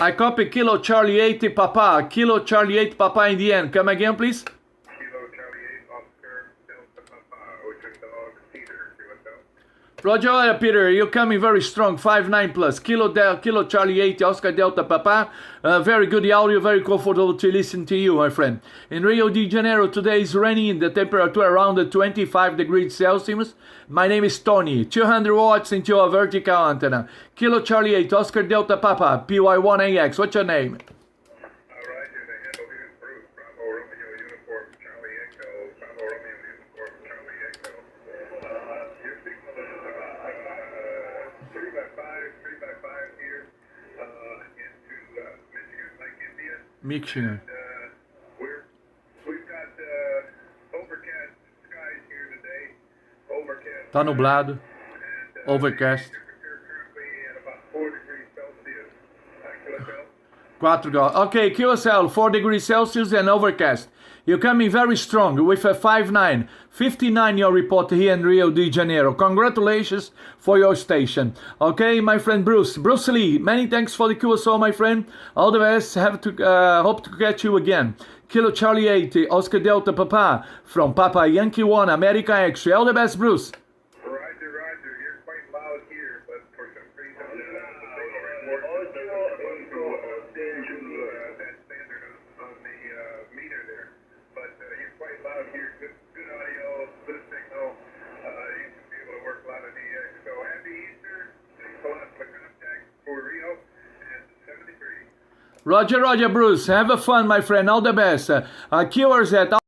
I copy Kilo Charlie 8 Papa. Kilo Charlie 8 Papa in the end. Come again, please. Kilo Charlie 8 Oscar Delta Papa, Ocean Dog, Peter, QSL. Roger, Peter, you're coming very strong. 5'9 plus. Kilo Charlie 8 Oscar Delta Papa. Very good audio, very comfortable to listen to you, my friend. In Rio de Janeiro, today is raining. The temperature around 25 degrees Celsius. My name is Tony. 200 watts into a vertical antenna. Kilo Charlie 8 Oscar Delta Papa. PY1AX. What's your name? Roger, the handle here is Bruce. Bravo Romeo Uniform Charlie Echo. Bravo Romeo Uniform Charlie Echo. Your signal is 3x5 here into Michigan, Lake India. Michigan. We've got overcast skies here today. Overcast. Tá nublado. Overcast. Temperature currently at about 4 degrees Celsius. QSL. 4 graus. Okay, QSL, 4 degrees Celsius and overcast. You're coming very strong with a 5'9". 59 your report here in Rio de Janeiro. Congratulations for your station. Okay, my friend Bruce. Bruce Lee, many thanks for the QSO, my friend. All the best. Hope to catch you again. Kilo Charlie 8, Oscar Delta Papa, from Papa Yankee 1, America X-ray. All the best, Bruce. Roger, you're quite loud here, but for some reason the signal report that standard on the meter there. But you're quite loud here. Good audio, good signal. You should be able to work loud at EX. So happy Easter. Thanks a lot for the contact for Rio and 73. Roger, Bruce. Have a fun, my friend. All the best. Killers at